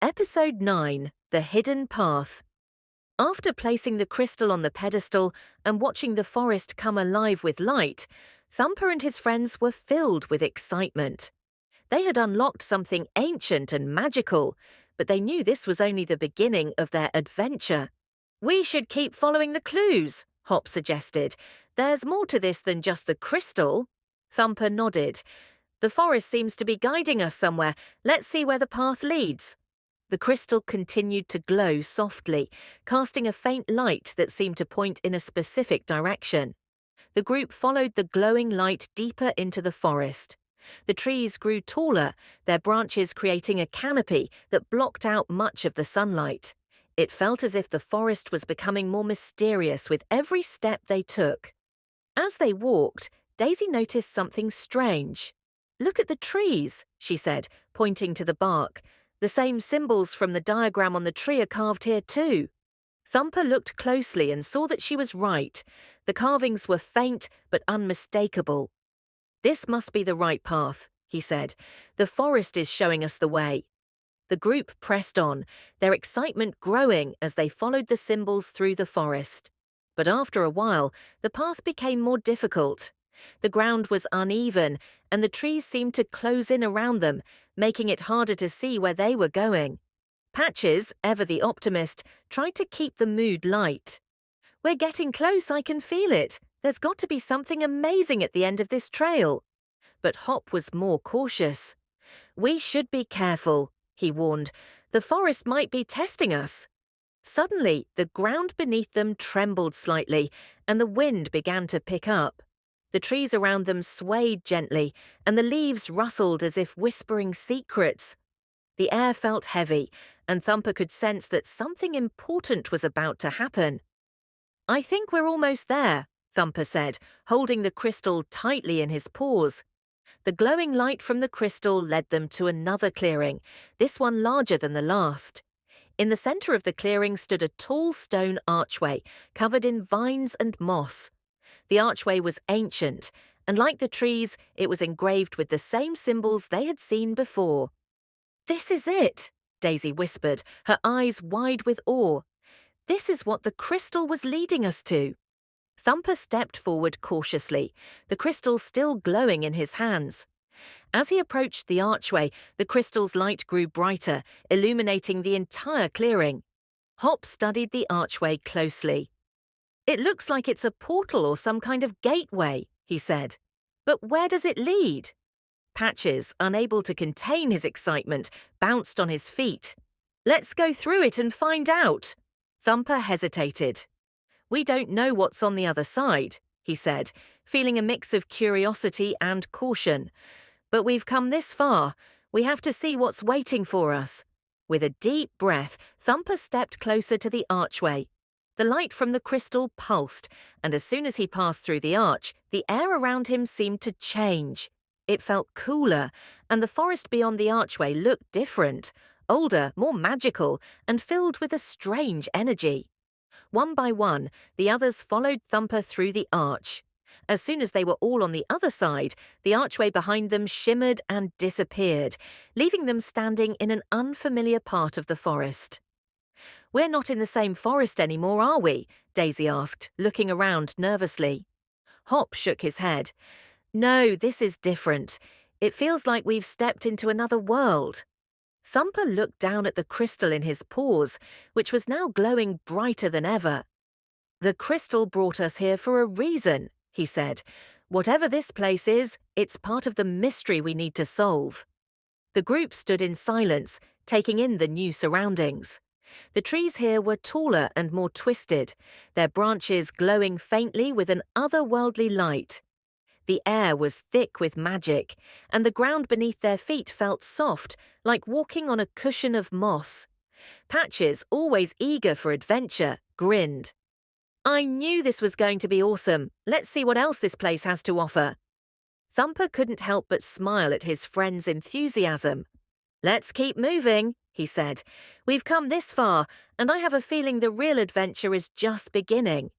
Episode 9, The Hidden Path. After placing the crystal on the pedestal and watching the forest come alive with light, Thumper and his friends were filled with excitement. They had unlocked something ancient and magical, but they knew this was only the beginning of their adventure. "We should keep following the clues," Hop suggested. "There's more to this than just the crystal." Thumper nodded. "The forest seems to be guiding us somewhere. Let's see where the path leads." The crystal continued to glow softly, casting a faint light that seemed to point in a specific direction. The group followed the glowing light deeper into the forest. The trees grew taller, their branches creating a canopy that blocked out much of the sunlight. It felt as if the forest was becoming more mysterious with every step they took. As they walked, Daisy noticed something strange. "Look at the trees," she said, pointing to the bark. "The same symbols from the diagram on the tree are carved here too." Thumper looked closely and saw that she was right. The carvings were faint but unmistakable. "This must be the right path," he said. "The forest is showing us the way." The group pressed on, their excitement growing as they followed the symbols through the forest. But after a while, the path became more difficult. The ground was uneven, and the trees seemed to close in around them, making it harder to see where they were going. Patches, ever the optimist, tried to keep the mood light. "We're getting close, I can feel it. There's got to be something amazing at the end of this trail." But Hop was more cautious. "We should be careful," he warned. "The forest might be testing us." Suddenly, the ground beneath them trembled slightly, and the wind began to pick up. The trees around them swayed gently, and the leaves rustled as if whispering secrets. The air felt heavy, and Thumper could sense that something important was about to happen. "I think we're almost there," Thumper said, holding the crystal tightly in his paws. The glowing light from the crystal led them to another clearing, this one larger than the last. In the center of the clearing stood a tall stone archway, covered in vines and moss. The archway was ancient, and like the trees, it was engraved with the same symbols they had seen before. "This is it," Daisy whispered, her eyes wide with awe. "This is what the crystal was leading us to." Thumper stepped forward cautiously, the crystal still glowing in his hands. As he approached the archway, the crystal's light grew brighter, illuminating the entire clearing. Hop studied the archway closely. "It looks like it's a portal or some kind of gateway," he said. "But where does it lead?" Patches, unable to contain his excitement, bounced on his feet. "Let's go through it and find out." Thumper hesitated. "We don't know what's on the other side," he said, feeling a mix of curiosity and caution. "But we've come this far. We have to see what's waiting for us." With a deep breath, Thumper stepped closer to the archway. The light from the crystal pulsed, and as soon as he passed through the arch, the air around him seemed to change. It felt cooler, and the forest beyond the archway looked different, older, more magical, and filled with a strange energy. One by one, the others followed Thumper through the arch. As soon as they were all on the other side, the archway behind them shimmered and disappeared, leaving them standing in an unfamiliar part of the forest. "We're not in the same forest anymore, are we?" Daisy asked, looking around nervously. Hop shook his head. "No, this is different. It feels like we've stepped into another world." Thumper looked down at the crystal in his paws, which was now glowing brighter than ever. "The crystal brought us here for a reason," he said. "Whatever this place is, it's part of the mystery we need to solve." The group stood in silence, taking in the new surroundings. The trees here were taller and more twisted, their branches glowing faintly with an otherworldly light. The air was thick with magic, and the ground beneath their feet felt soft, like walking on a cushion of moss. Patches, always eager for adventure, grinned. "I knew this was going to be awesome. Let's see what else this place has to offer." Thumper couldn't help but smile at his friend's enthusiasm. "Let's keep moving," he said. "We've come this far, and I have a feeling the real adventure is just beginning."